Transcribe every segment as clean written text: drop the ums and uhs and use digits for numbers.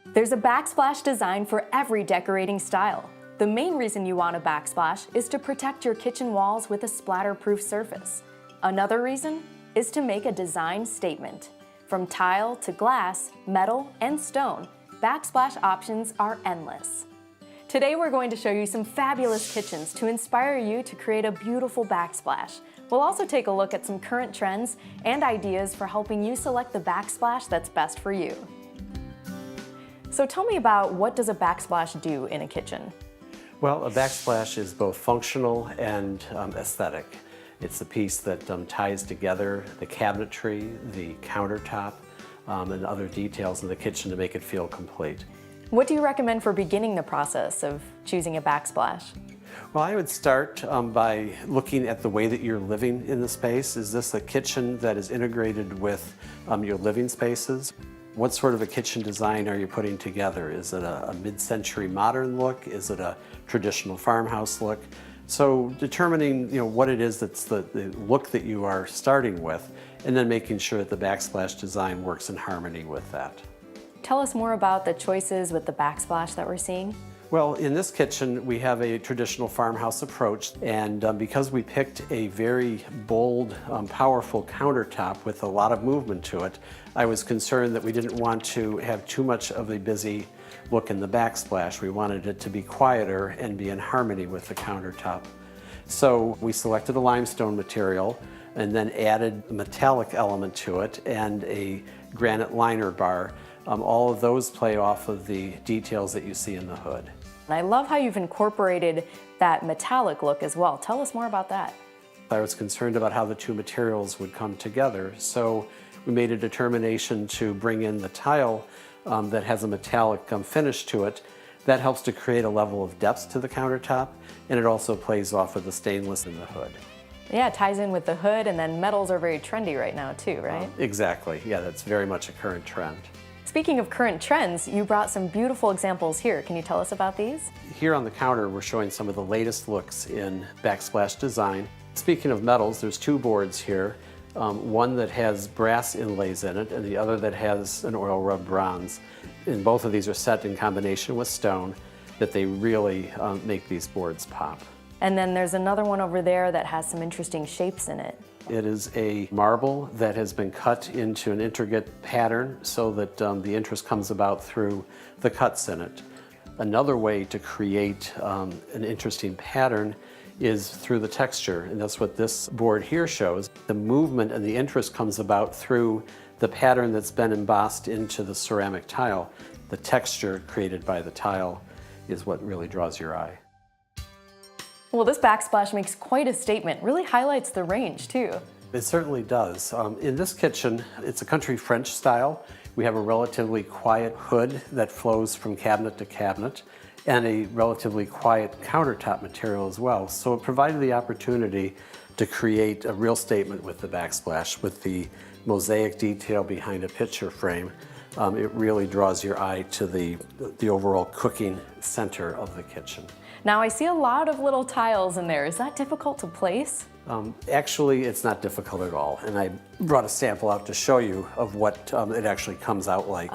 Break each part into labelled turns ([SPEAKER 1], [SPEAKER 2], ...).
[SPEAKER 1] There's a backsplash design for every decorating style. The main reason you want a backsplash is to protect your kitchen walls with a splatter-proof surface. Another reason is to make a design statement. From tile to glass, metal, and stone, backsplash options are endless. Today we're going to show you some fabulous kitchens to inspire you to create a beautiful backsplash. We'll also take a look at some current trends and ideas for helping you select the backsplash that's best for you. So tell me about, what does a backsplash do in a kitchen?
[SPEAKER 2] Well, a backsplash is both functional and aesthetic. It's a piece that ties together the cabinetry, the countertop, and other details in the kitchen to make it feel complete.
[SPEAKER 1] What do you recommend for beginning the process of choosing a backsplash?
[SPEAKER 2] Well, I would start by looking at the way that you're living in the space. Is this a kitchen that is integrated with your living spaces? What sort of a kitchen design are you putting together? Is it a mid-century modern look? Is it a traditional farmhouse look? So determining what it is that's the look that you are starting with, and then making sure that the backsplash design works in harmony with that.
[SPEAKER 1] Tell us more about the choices with the backsplash that we're seeing.
[SPEAKER 2] Well, in this kitchen, we have a traditional farmhouse approach, and because we picked a very bold, powerful countertop with a lot of movement to it, I was concerned that we didn't want to have too much of a busy look in the backsplash. We wanted it to be quieter and be in harmony with the countertop. So we selected a limestone material and then added a metallic element to it and a granite liner bar. All of those play off of the details that you see in the hood.
[SPEAKER 1] And I love how you've incorporated that metallic look as well. Tell us more about that.
[SPEAKER 2] I was concerned about how the two materials would come together, so we made a determination to bring in the tile that has a metallic finish to it. That helps to create a level of depth to the countertop, and it also plays off of the stainless in the hood.
[SPEAKER 1] Yeah, it ties in with the hood, and then metals are very trendy right now too, right?
[SPEAKER 2] Exactly, yeah, that's very much a current trend.
[SPEAKER 1] Speaking of current trends, you brought some beautiful examples here. Can you tell us about these?
[SPEAKER 2] Here on the counter, we're showing some of the latest looks in backsplash design. Speaking of metals, there's two boards here. One that has brass inlays in it and the other that has an oil rubbed bronze. And both of these are set in combination with stone that they really make these boards pop.
[SPEAKER 1] And then there's another one over there that has some interesting shapes in it.
[SPEAKER 2] It is a marble that has been cut into an intricate pattern so that the interest comes about through the cuts in it. Another way to create an interesting pattern is through the texture, and that's what this board here shows. The movement and the interest comes about through the pattern that's been embossed into the ceramic tile. The texture created by the tile is what really draws your eye.
[SPEAKER 1] Well, this backsplash makes quite a statement. Really highlights the range too.
[SPEAKER 2] It certainly does. In this kitchen, it's a country French style. We have a relatively quiet hood that flows from cabinet to cabinet, and a relatively quiet countertop material as well. So it provided the opportunity to create a real statement with the backsplash. With the mosaic detail behind a picture frame, it really draws your eye to the overall cooking center of the kitchen.
[SPEAKER 1] Now I see a lot of little tiles in there. Is that difficult to place?
[SPEAKER 2] Actually, it's not difficult at all. And I brought a sample out to show you of what it actually comes out like.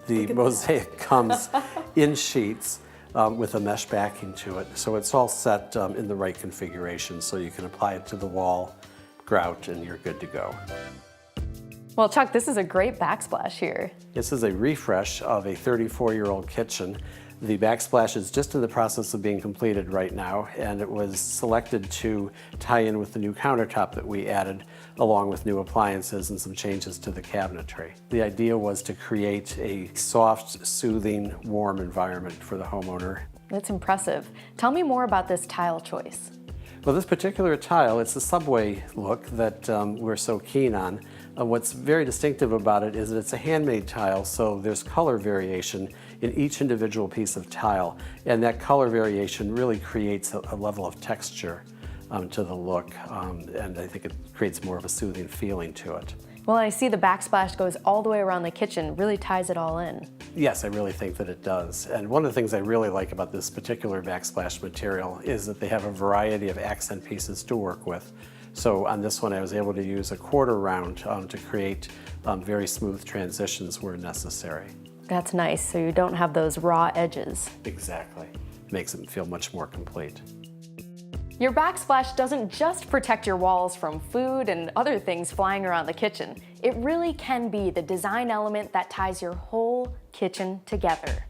[SPEAKER 2] The mosaic comes in sheets with a mesh backing to it. So it's all set in the right configuration so you can apply it to the wall, grout, and you're good to go.
[SPEAKER 1] Well, Chuck, this is a great backsplash here.
[SPEAKER 2] This is a refresh of a 34-year-old kitchen. The backsplash is just in the process of being completed right now, and it was selected to tie in with the new countertop that we added, along with new appliances and some changes to the cabinetry. The idea was to create a soft, soothing, warm environment for the homeowner.
[SPEAKER 1] That's impressive. Tell me more about this tile choice.
[SPEAKER 2] Well, this particular tile, it's a subway look that we're so keen on. What's very distinctive about it is that it's a handmade tile, so there's color variation in each individual piece of tile, and that color variation really creates a level of texture to the look, and I think it creates more of a soothing feeling to it.
[SPEAKER 1] Well, I see the backsplash goes all the way around the kitchen, really ties it all in.
[SPEAKER 2] Yes, I really think that it does. And one of the things I really like about this particular backsplash material is that they have a variety of accent pieces to work with. So on this one, I was able to use a quarter round to create very smooth transitions where necessary.
[SPEAKER 1] That's nice, so you don't have those raw edges.
[SPEAKER 2] Exactly. Makes them feel much more complete.
[SPEAKER 1] Your backsplash doesn't just protect your walls from food and other things flying around the kitchen. It really can be the design element that ties your whole kitchen together.